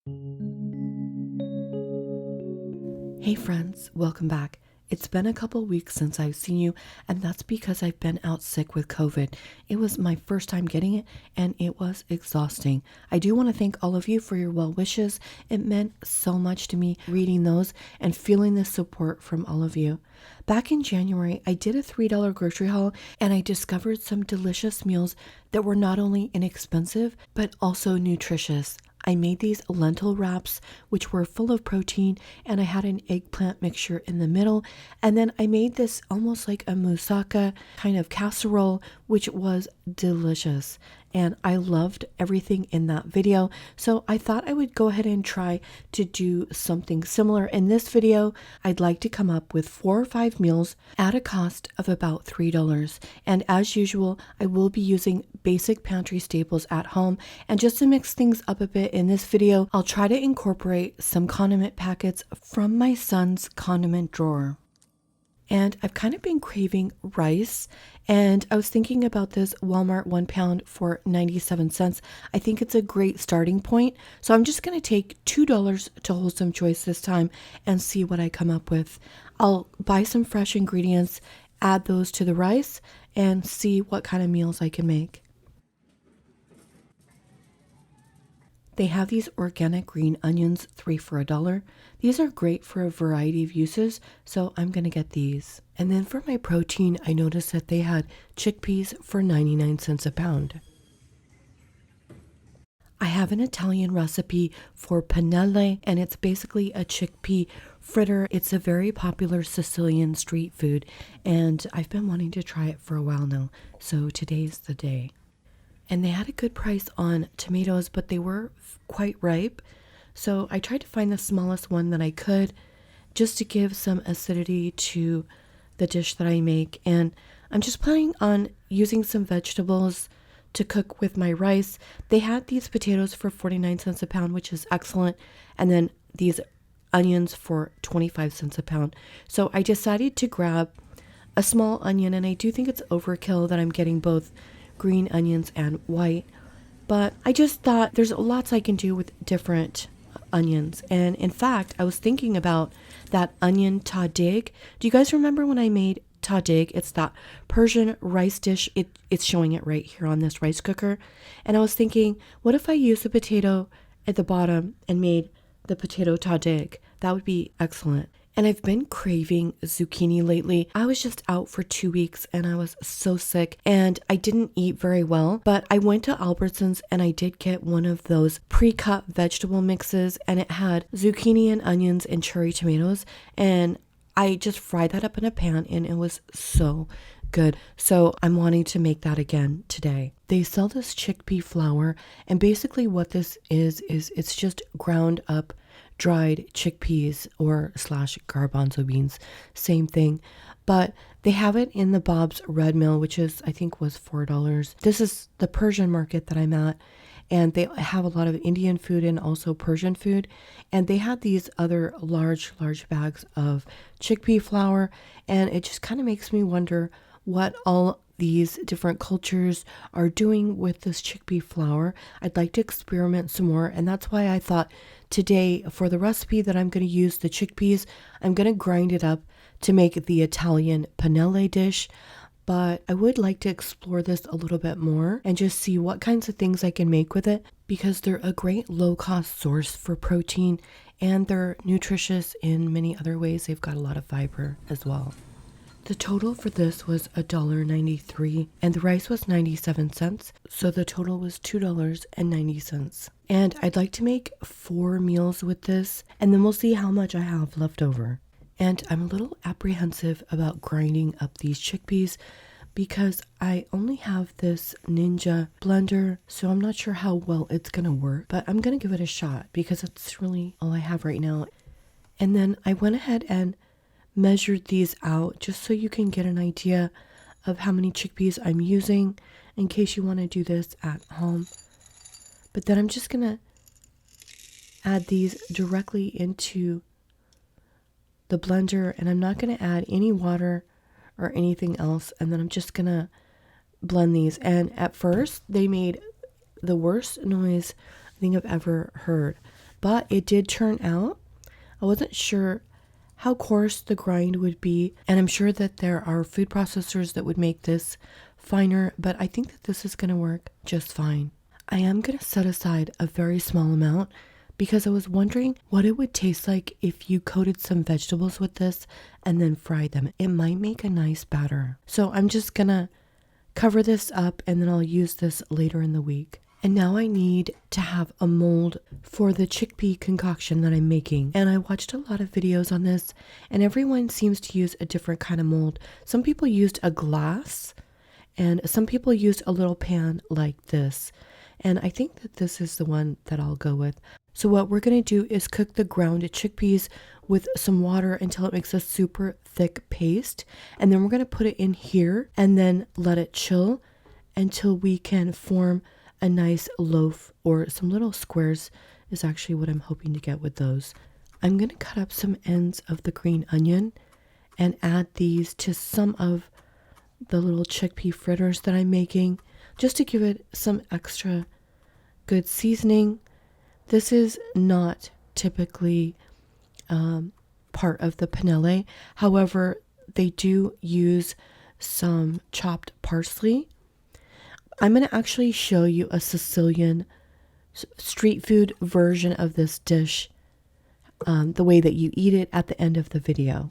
Hey friends, welcome back. It's been a couple weeks since I've seen you, and that's because I've been out sick with COVID. It was my first time getting it, and it was exhausting. I do want to thank all of you for your well wishes. It meant so much to me reading those and feeling the support from all of you. Back in January, I did a $3 grocery haul, and I discovered some delicious meals that were not only inexpensive, but also nutritious. I made these lentil wraps, which were full of protein, and I had an eggplant mixture in the middle. And then I made this almost like a moussaka kind of casserole, which was delicious. And I loved everything in that video. So I thought I would go ahead and try to do something similar. In this video, I'd like to come up with 4 or 5 meals at a cost of about $3. And as usual, I will be using basic pantry staples at home. And just to mix things up a bit in this video, I'll try to incorporate some condiment packets from my son's condiment drawer. And I've kind of been craving rice, and I was thinking about this Walmart 1 pound for 97 cents. I think it's a great starting point. So I'm just going to take $2 to Wholesome Choice this time and see what I come up with. I'll buy some fresh ingredients, add those to the rice, and see what kind of meals I can make. They have these organic green onions, 3 for $1. These are great for a variety of uses, so I'm going to get these. And then for my protein, I noticed that they had chickpeas for 99 cents a pound. I have an Italian recipe for pannelle, and it's basically a chickpea fritter. It's a very popular Sicilian street food, and I've been wanting to try it for a while now, so today's the day. And they had a good price on tomatoes, but they were quite ripe. So I tried to find the smallest one that I could just to give some acidity to the dish that I make. And I'm just planning on using some vegetables to cook with my rice. They had these potatoes for 49 cents a pound, which is excellent. And then these onions for 25 cents a pound. So I decided to grab a small onion, and I do think it's overkill that I'm getting both green onions and white, but I just thought there's lots I can do with different onions. And in fact, I was thinking about that onion tahdig. Do you guys remember when I made tahdig? It's that Persian rice dish. It's showing it right here on this rice cooker. And I was thinking, what if I used the potato at the bottom and made the potato tahdig? That would be excellent. And I've been craving zucchini lately. I was just out for 2 weeks and I was so sick and I didn't eat very well. But I went to Albertsons and I did get one of those pre-cut vegetable mixes, and it had zucchini and onions and cherry tomatoes. And I just fried that up in a pan and it was so good. So I'm wanting to make that again today. They sell this chickpea flour, and basically what this is it's just ground up dried chickpeas or / garbanzo beans, same thing, but they have it in the Bob's Red Mill, which is I think was $4. This is the Persian market that I'm at, and they have a lot of Indian food and also Persian food, and they had these other large bags of chickpea flour, and it just kind of makes me wonder what all these different cultures are doing with this chickpea flour. I'd like to experiment some more, and that's why I thought today for the recipe that I'm going to use the chickpeas, I'm going to grind it up to make the Italian pannelle dish. But I would like to explore this a little bit more and just see what kinds of things I can make with it, because they're a great low-cost source for protein and they're nutritious in many other ways. They've got a lot of fiber as well. The total for this was $1.93 and the rice was 97 cents, so the total was $2.90. And I'd like to make 4 meals with this, and then we'll see how much I have left over. And I'm a little apprehensive about grinding up these chickpeas because I only have this Ninja blender, so I'm not sure how well it's gonna work, but I'm gonna give it a shot because it's really all I have right now. And then I went ahead and measured these out just so you can get an idea of how many chickpeas I'm using in case you want to do this at home. But then I'm just gonna add these directly into the blender, and I'm not going to add any water or anything else, and then I'm just going to blend these. And at first they made the worst noise I think I've ever heard, but it did turn out. I wasn't sure how coarse the grind would be, and I'm sure that there are food processors that would make this finer, but I think that this is going to work just fine. I am going to set aside a very small amount because I was wondering what it would taste like if you coated some vegetables with this and then fried them. It might make a nice batter. So I'm just going to cover this up and then I'll use this later in the week. And now I need to have a mold for the chickpea concoction that I'm making. And I watched a lot of videos on this and everyone seems to use a different kind of mold. Some people used a glass and some people used a little pan like this. And I think that this is the one that I'll go with. So what we're going to do is cook the ground chickpeas with some water until it makes a super thick paste. And then we're going to put it in here and then let it chill until we can form a nice loaf, or some little squares is actually what I'm hoping to get with those. I'm going to cut up some ends of the green onion and add these to some of the little chickpea fritters that I'm making, just to give it some extra good seasoning. This is not typically part of the penne. However, they do use some chopped parsley. I'm going to actually show you a Sicilian street food version of this dish, the way that you eat it, at the end of the video.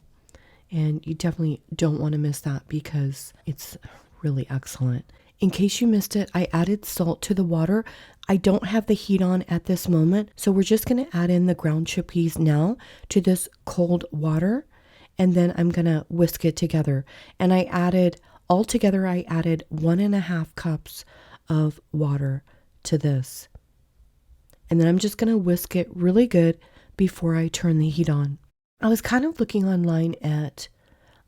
And you definitely don't want to miss that because it's really excellent. In case you missed it, I added salt to the water. I don't have the heat on at this moment, so we're just going to add in the ground chickpeas now to this cold water, and then I'm going to whisk it together. And altogether I added 1.5 cups of water to this. And then I'm just going to whisk it really good before I turn the heat on. I was kind of looking online at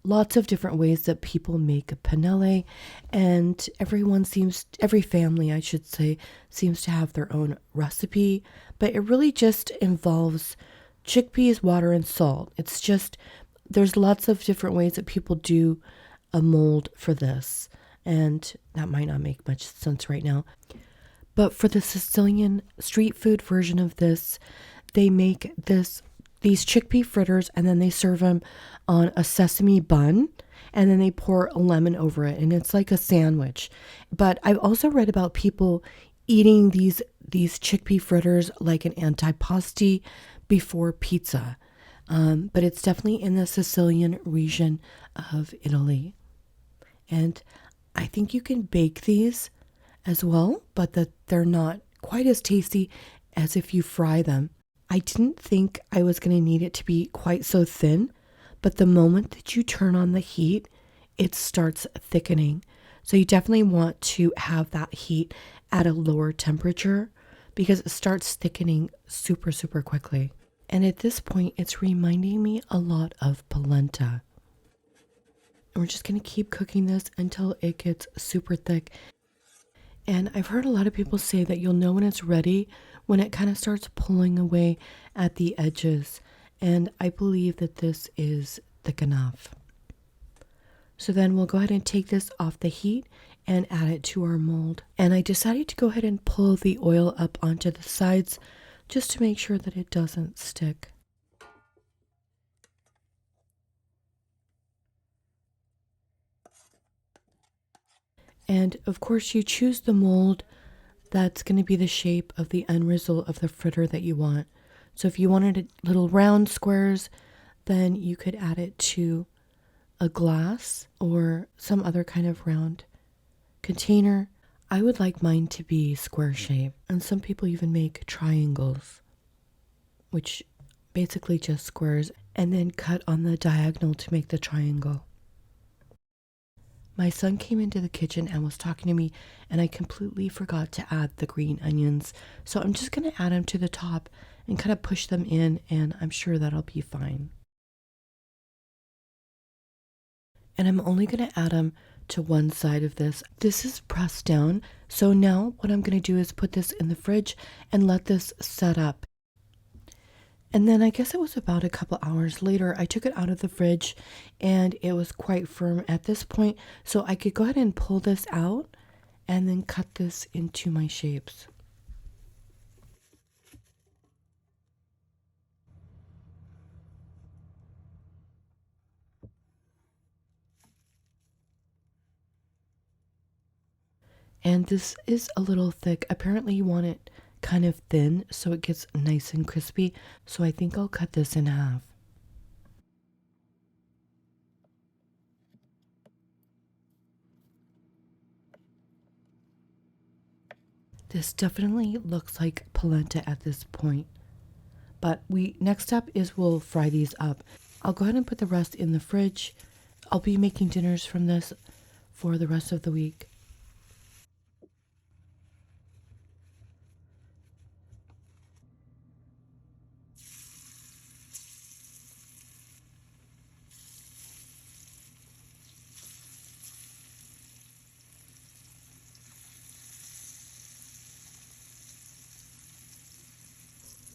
lots of different ways that people make a penne, and every family, I should say, seems to have their own recipe, but it really just involves chickpeas, water, and salt. It's just, there's lots of different ways that people do a mold for this, and that might not make much sense right now. But for the Sicilian street food version of this, they make these chickpea fritters, and then they serve them on a sesame bun, and then they pour a lemon over it, and it's like a sandwich. But I've also read about people eating these chickpea fritters like an antipasti before pizza. But it's definitely in the Sicilian region of Italy. And I think you can bake these as well, but that they're not quite as tasty as if you fry them. I didn't think I was going to need it to be quite so thin, but the moment that you turn on the heat, it starts thickening. So you definitely want to have that heat at a lower temperature because it starts thickening super, super quickly. And at this point, it's reminding me a lot of polenta. And we're just going to keep cooking this until it gets super thick. And I've heard a lot of people say that you'll know when it's ready when it kind of starts pulling away at the edges. And I believe that this is thick enough. So then we'll go ahead and take this off the heat and add it to our mold. And I decided to go ahead and pull the oil up onto the sides just to make sure that it doesn't stick. And of course you choose the mold that's going to be the shape of the end result of the fritter that you want. So if you wanted little round squares, then you could add it to a glass or some other kind of round container. I would like mine to be square shape, and some people even make triangles, which basically just squares, and then cut on the diagonal to make the triangle. My son came into the kitchen and was talking to me, and I completely forgot to add the green onions. So I'm just going to add them to the top and kind of push them in, and I'm sure that'll be fine. And I'm only going to add them to one side of this. This is pressed down. So now what I'm going to do is put this in the fridge and let this set up. And then I guess it was about a couple hours later, I took it out of the fridge and it was quite firm at this point. So I could go ahead and pull this out and then cut this into my shapes. And this is a little thick. Apparently you want it kind of thin so it gets nice and crispy. So I think I'll cut this in half. This definitely looks like polenta at this point. But next step is we'll fry these up. I'll go ahead and put the rest in the fridge. I'll be making dinners from this for the rest of the week.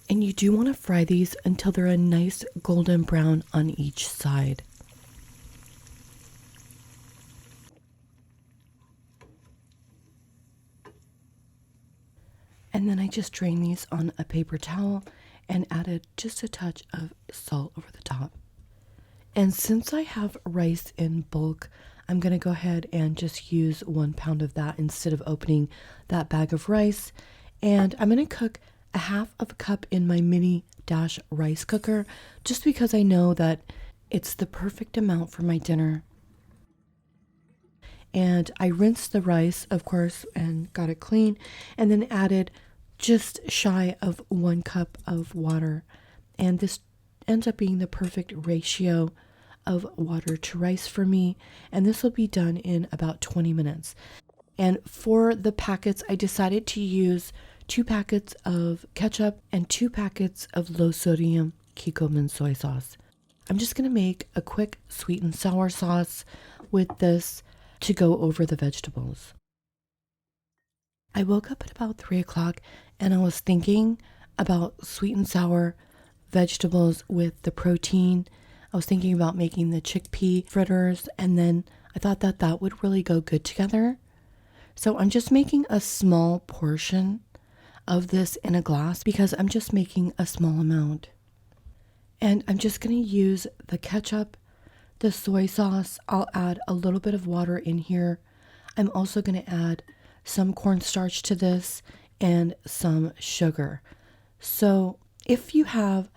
And you do want to fry these until they're a nice golden brown on each side. And then I just drain these on a paper towel and added just a touch of salt over the top. And since I have rice in bulk, I'm going to go ahead and just use 1 pound of that instead of opening that bag of rice. And I'm going to cook a half of a cup in my mini dash rice cooker, just because I know that it's the perfect amount for my dinner. And I rinsed the rice, of course, and got it clean, and then added just shy of 1 cup of water. And this ends up being the perfect ratio of water to rice for me. And this will be done in about 20 minutes. And for the packets, I decided to use 2 packets of ketchup and 2 packets of low sodium Kikkoman soy sauce. I'm just going to make a quick sweet and sour sauce with this to go over the vegetables. I woke up at about 3 o'clock and I was thinking about sweet and sour vegetables with the protein. I was thinking about making the chickpea fritters, and then I thought that that would really go good together. So I'm just making a small portion of this in a glass because I'm just making a small amount. And I'm just going to use the ketchup, the soy sauce. I'll add a little bit of water in here. I'm also going to add some cornstarch to this and some sugar. So if you have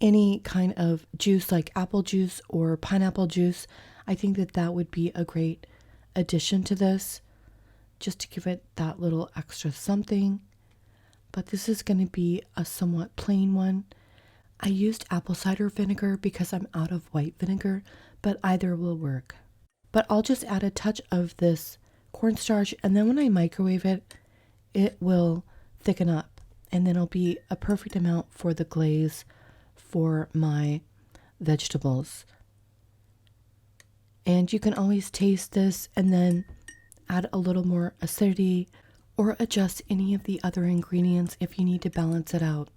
any kind of juice like apple juice or pineapple juice, I think that that would be a great addition to this, just to give it that little extra something. But this is going to be a somewhat plain one. I used apple cider vinegar because I'm out of white vinegar, but either will work. But I'll just add a touch of this cornstarch, and then when I microwave it, it will thicken up, and then it'll be a perfect amount for the glaze for my vegetables. And you can always taste this and then add a little more acidity or adjust any of the other ingredients if you need to balance it out.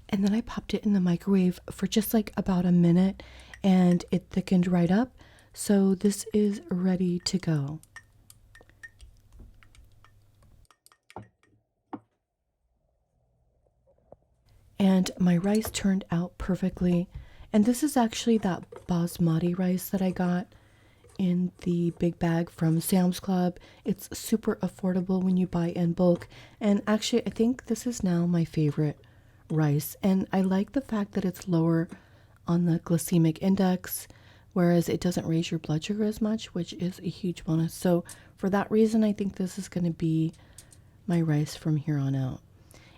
And then I popped it in the microwave for just like about a minute and it thickened right up. So this is ready to go. And my rice turned out perfectly. And this is actually that basmati rice that I got in the big bag from Sam's Club. It's super affordable when you buy in bulk. And actually, I think this is now my favorite rice. And I like the fact that it's lower on the glycemic index, whereas it doesn't raise your blood sugar as much, which is a huge bonus. So for that reason, I think this is going to be my rice from here on out.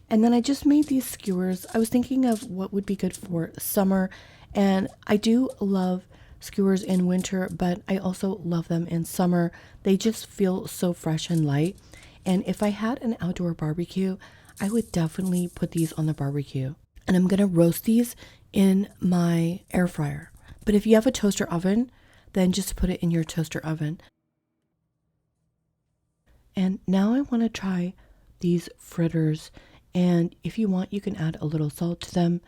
And then I just made these skewers. I was thinking of what would be good for summer, and I do love skewers in winter, but I also love them in summer. They just feel so fresh and light. And if I had an outdoor barbecue, I would definitely put these on the barbecue. And I'm going to roast these in my air fryer. But if you have a toaster oven, then just put it in your toaster oven. And now I want to try these fritters. And if you want, you can add a little salt to them.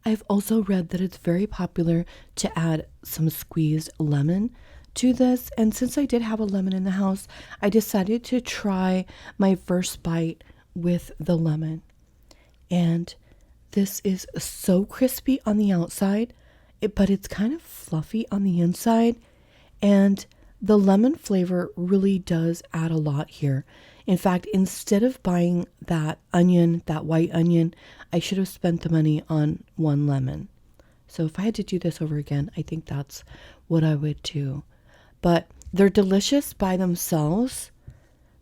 I've also read that it's very popular to add some squeezed lemon to this. And since I did have a lemon in the house, I decided to try my first bite with the lemon. And this is so crispy on the outside, but it's kind of fluffy on the inside. And The lemon flavor really does add a lot here. In fact, instead of buying that onion, that white onion, I should have spent the money on one lemon. So if I had to do this over again, I think that's what I would do. But they're delicious by themselves,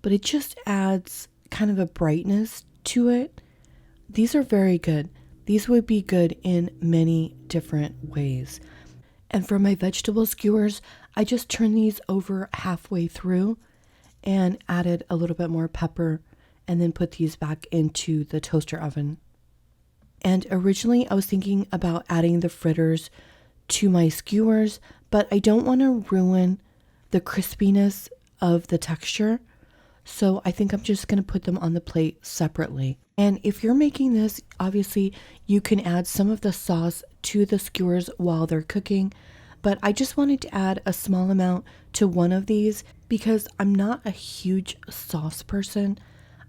but it just adds kind of a brightness to it. These are very good. These would be good in many different ways. And for my vegetable skewers, I just turned these over halfway through and added a little bit more pepper and then put these back into the toaster oven. And originally I was thinking about adding the fritters to my skewers, but I don't want to ruin the crispiness of the texture. So I think I'm just going to put them on the plate separately. And if you're making this, obviously you can add some of the sauce to the skewers while they're cooking. But I just wanted to add a small amount to one of these because I'm not a huge sauce person.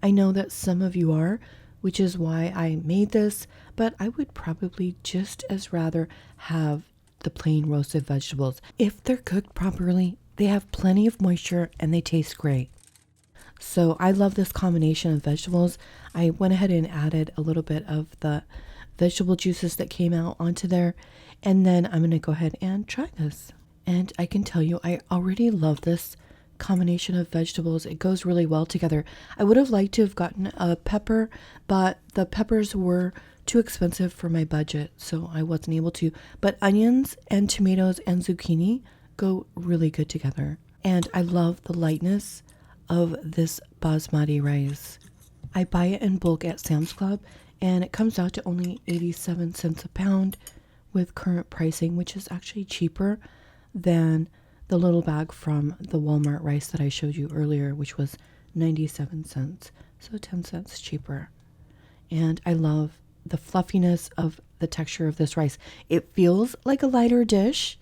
I know that some of you are, which is why I made this, but I would probably just as rather have the plain roasted vegetables. If they're cooked properly, they have plenty of moisture and they taste great. So I love this combination of vegetables. I went ahead and added a little bit of the vegetable juices that came out onto there. And then I'm going to go ahead and try this. And I can tell you, I already love this combination of vegetables. It goes really well together. I would have liked to have gotten a pepper, but the peppers were too expensive for my budget, so I wasn't able to. But onions and tomatoes and zucchini go really good together. And I love the lightness of this basmati rice. I buy it in bulk at Sam's Club, and it comes out to only 87 cents a pound with current pricing, which is actually cheaper than the little bag from the Walmart rice that I showed you earlier, which was 97 cents, so 10 cents cheaper. And I love the fluffiness of the texture of this rice. It feels like a lighter dish,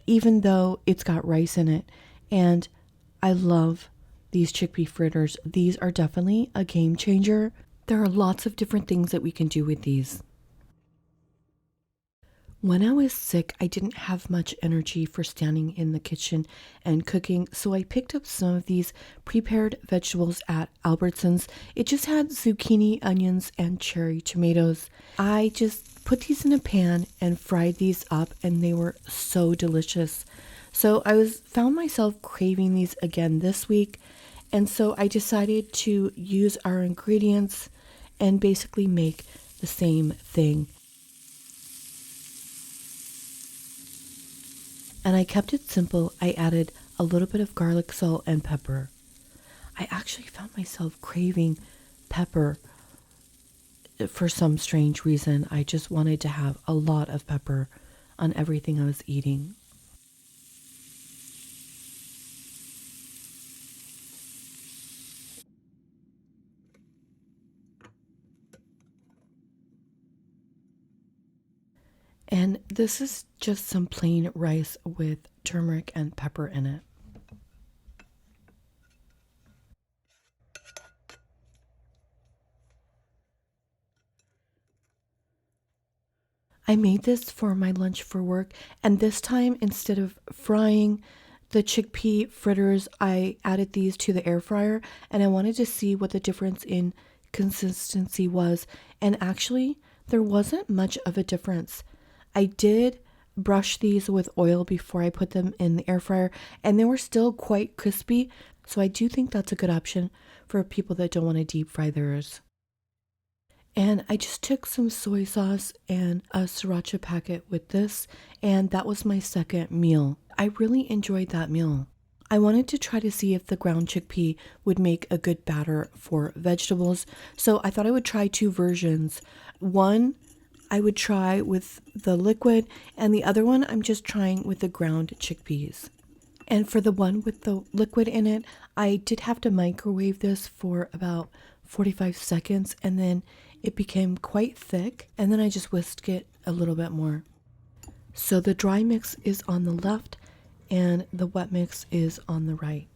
even though it's got rice in it. And I love these chickpea fritters. These are definitely a game changer. There are lots of different things that we can do with these. When I was sick, I didn't have much energy for standing in the kitchen and cooking, so I picked up some of these prepared vegetables at Albertsons. It just had zucchini, onions, and cherry tomatoes. I just put these in a pan and fried these up, and they were so delicious. So I found myself craving these again this week, and so I decided to use our ingredients and basically make the same thing. And I kept it simple. I added a little bit of garlic, salt, and pepper. I actually found myself craving pepper for some strange reason. I just wanted to have a lot of pepper on everything I was eating. And this is just some plain rice with turmeric and pepper in it. I made this for my lunch for work, and this time instead of frying the chickpea fritters, I added these to the air fryer, and I wanted to see what the difference in consistency was. And actually, there wasn't much of a difference. I did brush these with oil before I put them in the air fryer, and they were still quite crispy. So I do think that's a good option for people that don't want to deep fry theirs. And I just took some soy sauce and a sriracha packet with this, and that was my second meal. I really enjoyed that meal. I wanted to try to see if the ground chickpea would make a good batter for vegetables, so I thought I would try two versions. One I would try with the liquid, and the other one I'm just trying with the ground chickpeas. And for the one with the liquid in it, I did have to microwave this for about 45 seconds, and then it became quite thick, and then I just whisked it a little bit more. So the dry mix is on the left, and the wet mix is on the right.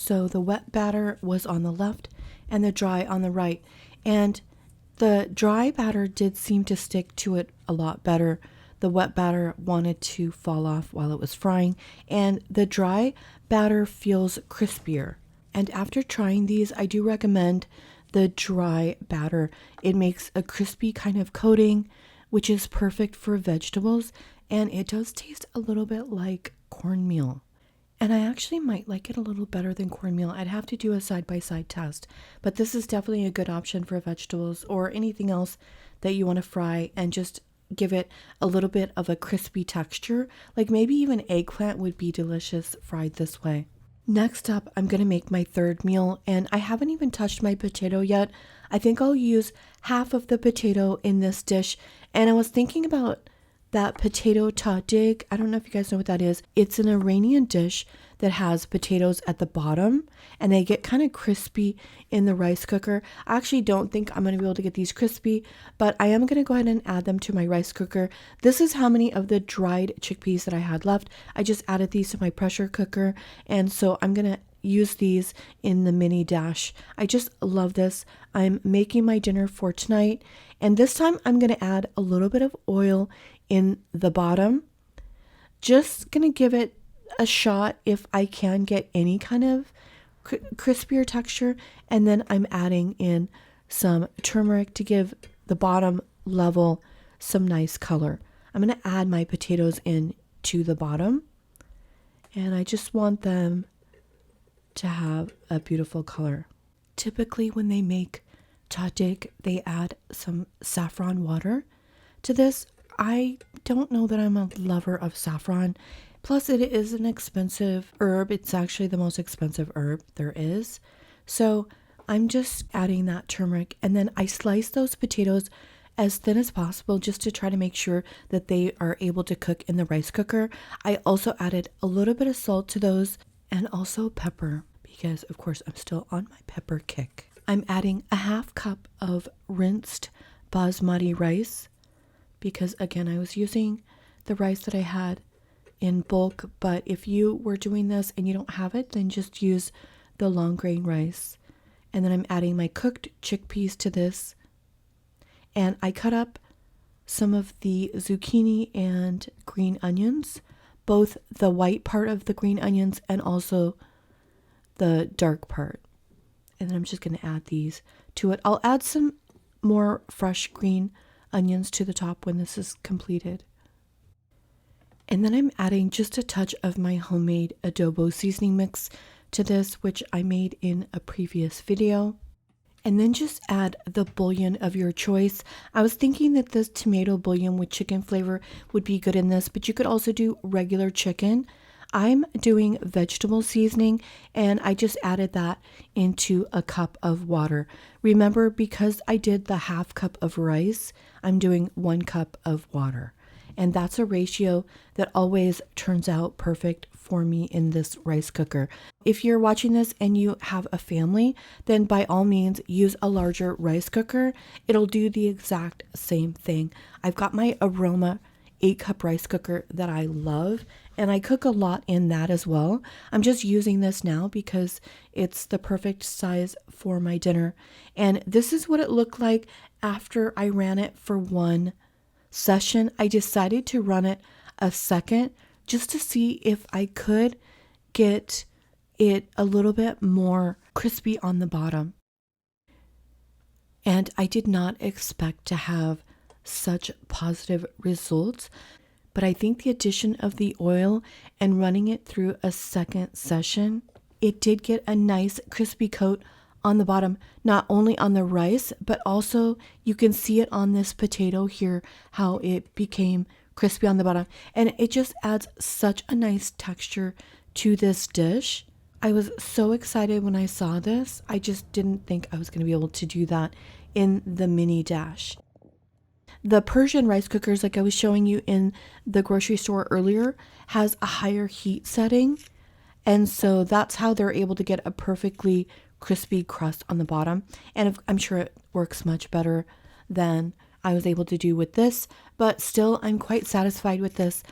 So the wet batter was on the left and the dry on the right. And the dry batter did seem to stick to it a lot better. The wet batter wanted to fall off while it was frying, and the dry batter feels crispier. And after trying these, I do recommend the dry batter. It makes a crispy kind of coating, which is perfect for vegetables, and it does taste a little bit like cornmeal. And I actually might like it a little better than cornmeal. I'd have to do a side-by-side test, but this is definitely a good option for vegetables or anything else that you want to fry and just give it a little bit of a crispy texture. Like maybe even eggplant would be delicious fried this way. Next up, I'm going to make my third meal, and I haven't even touched my potato yet. I think I'll use half of the potato in this dish, and I was thinking about that potato tahdig. I don't know if you guys know what that is. It's an Iranian dish that has potatoes at the bottom, and they get kind of crispy in the rice cooker. I actually don't think I'm going to be able to get these crispy, but I am going to go ahead and add them to my rice cooker. This is how many of the dried chickpeas that I had left. I just added these to my pressure cooker, and so I'm going to use these in the mini dash. I just love this. I'm making my dinner for tonight, and this time I'm going to add a little bit of oil in the bottom. Just going to give it a shot if I can get any kind of crispier texture, and then I'm adding in some turmeric to give the bottom level some nice color. I'm going to add my potatoes in to the bottom, and I just want them to have a beautiful color. Typically when they make tahdig, they add some saffron water to this. I don't know that I'm a lover of saffron. Plus, it is an expensive herb. It's actually the most expensive herb there is. So I'm just adding that turmeric, and then I slice those potatoes as thin as possible just to try to make sure that they are able to cook in the rice cooker. I also added a little bit of salt to those and also pepper because, of course, I'm still on my pepper kick. I'm adding a half cup of rinsed basmati rice because, again, I was using the rice that I had in bulk, but if you were doing this and you don't have it, then just use the long grain rice. And then I'm adding my cooked chickpeas to this, and I cut up some of the zucchini and green onions, both the white part of the green onions and also the dark part. And then I'm just going to add these to it. I'll add some more fresh green onions to the top when this is completed. And then I'm adding just a touch of my homemade adobo seasoning mix to this, which I made in a previous video. And then just add the bouillon of your choice. I was thinking that this tomato bouillon with chicken flavor would be good in this, but you could also do regular chicken. I'm doing vegetable seasoning, and I just added that into a cup of water. Remember, because I did the half cup of rice, I'm doing 1 cup of water. And that's a ratio that always turns out perfect for me in this rice cooker. If you're watching this and you have a family, then by all means use a larger rice cooker. It'll do the exact same thing. I've got my Aroma 8-cup rice cooker that I love, and I cook a lot in that as well. I'm just using this now because it's the perfect size for my dinner. And this is what it looked like after I ran it for 1 session. I decided to run it a second just to see if I could get it a little bit more crispy on the bottom. And I did not expect to have such positive results, but I think the addition of the oil and running it through a second session, it did get a nice crispy coat on the bottom, not only on the rice, but also you can see it on this potato here, how it became crispy on the bottom. And it just adds such a nice texture to this dish. I was so excited when I saw this. I just didn't think I was going to be able to do that in the mini dash. The Persian rice cookers, like I was showing you in the grocery store earlier, has a higher heat setting. And so that's how they're able to get a perfectly crispy crust on the bottom. And I'm sure it works much better than I was able to do with this, but still I'm quite satisfied with this.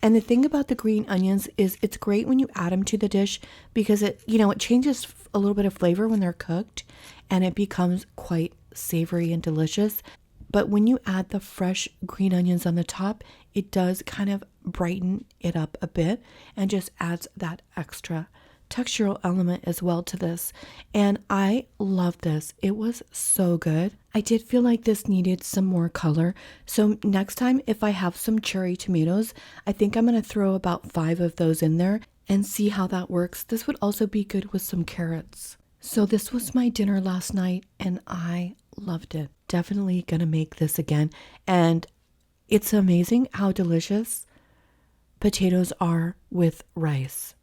And the thing about the green onions is it's great when you add them to the dish because it changes a little bit of flavor when they're cooked and it becomes quite savory and delicious. But when you add the fresh green onions on the top, it does kind of brighten it up a bit and just adds that extra textural element as well to this. And I love this. It was so good. I did feel like this needed some more color. So next time, if I have some cherry tomatoes, I think I'm going to throw about 5 of those in there and see how that works. This would also be good with some carrots. So this was my dinner last night and I loved it. Definitely going to make this again. And it's amazing how delicious potatoes are with rice.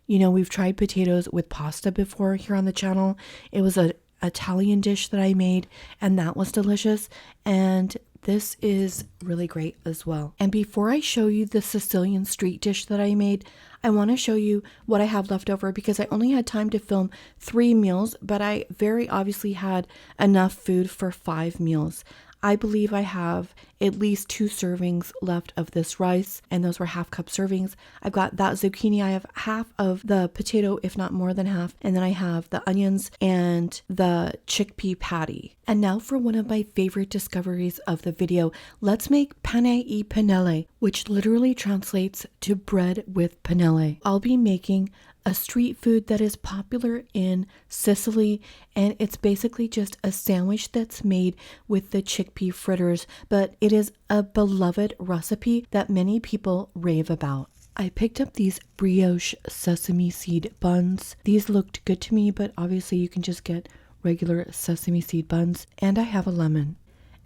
We've tried potatoes with pasta before here on the channel. It was an Italian dish that I made, and that was delicious. And this is really great as well. And before I show you the Sicilian street dish that I made, I want to show you what I have left over because I only had time to film 3 meals, but I very obviously had enough food for 5 meals. I believe I have at least 2 servings left of this rice, and those were 1/2 cup servings. I've got that zucchini. I have half of the potato, if not more than half, and then I have the onions and the chickpea patty. And now for one of my favorite discoveries of the video, let's make pane e pennelle, which literally translates to bread with pennelle. I'll be making a street food that is popular in Sicily, and it's basically just a sandwich that's made with the chickpea fritters, but it is a beloved recipe that many people rave about. I picked up these brioche sesame seed buns. These looked good to me, but obviously you can just get regular sesame seed buns, and I have a lemon.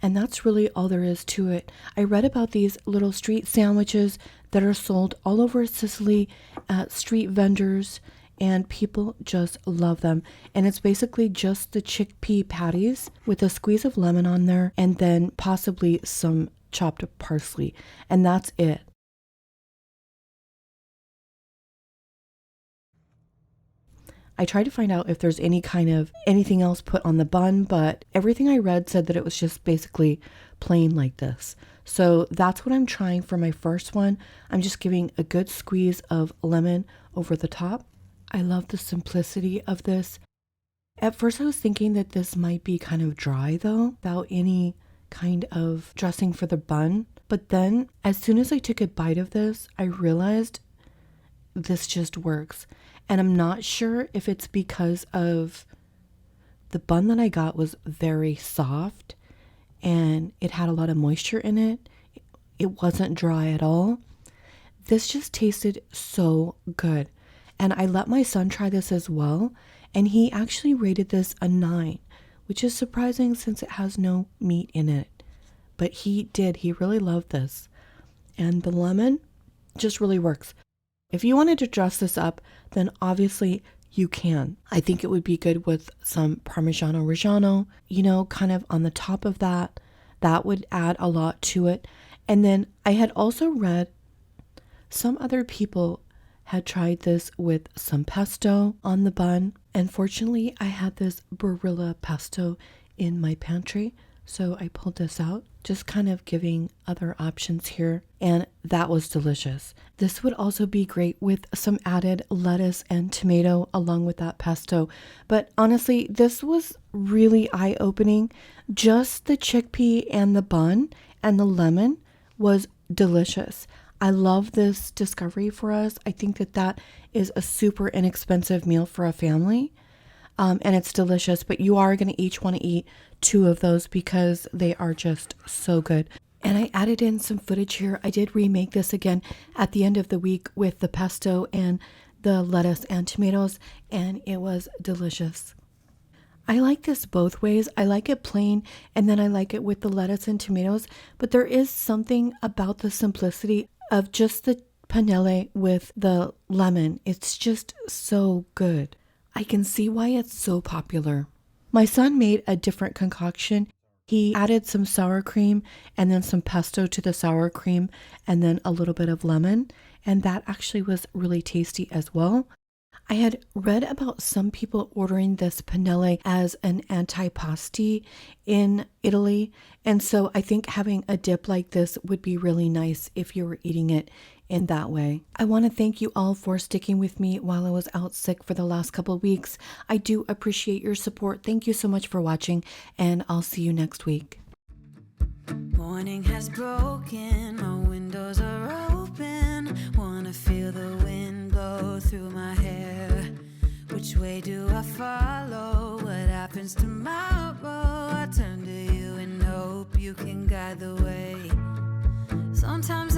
And that's really all there is to it. I read about these little street sandwiches that are sold all over Sicily at street vendors, and people just love them. And it's basically just the chickpea patties with a squeeze of lemon on there and then possibly some chopped parsley. And that's it. I tried to find out if there's anything else put on the bun, but everything I read said that it was just basically plain like this. So that's what I'm trying for my first one. I'm just giving a good squeeze of lemon over the top. I love the simplicity of this. At first I was thinking that this might be kind of dry though, without any kind of dressing for the bun. But then as soon as I took a bite of this, I realized this just works. And I'm not sure if it's because of the bun that I got was very soft and it had a lot of moisture in it. It wasn't dry at all. This just tasted so good. And I let my son try this as well, and he actually rated this a 9, which is surprising since it has no meat in it. But he really loved this. And the lemon just really works. If you wanted to dress this up, then obviously you can. I think it would be good with some Parmigiano Reggiano, kind of on the top of that. That would add a lot to it. And then I had also read some other people had tried this with some pesto on the bun. And fortunately, I had this Barilla pesto in my pantry, so I pulled this out, just kind of giving other options here, and that was delicious. This would also be great with some added lettuce and tomato along with that pesto. But honestly, this was really eye-opening. Just the chickpea and the bun and the lemon was delicious. I love this discovery for us. I think that is a super inexpensive meal for a family. And it's delicious, but you are going to each want to eat 2 of those because they are just so good. And I added in some footage here. I did remake this again at the end of the week with the pesto and the lettuce and tomatoes, and it was delicious. I like this both ways. I like it plain, and then I like it with the lettuce and tomatoes, but there is something about the simplicity of just the pennelle with the lemon. It's just so good. I can see why it's so popular. My son made a different concoction. He added some sour cream and then some pesto to the sour cream and then a little bit of lemon. And that actually was really tasty as well. I had read about some people ordering this pennelle as an antipasti in Italy. And so I think having a dip like this would be really nice if you were eating it in that way. I want to thank you all for sticking with me while I was out sick for the last couple of weeks. I do appreciate your support. Thank you so much for watching, and I'll see you next week. Morning has broken, my windows are open. Wanna feel the wind blow through my hair. Which way do I follow? What happens tomorrow? I turn to you and hope you can guide the way. Sometimes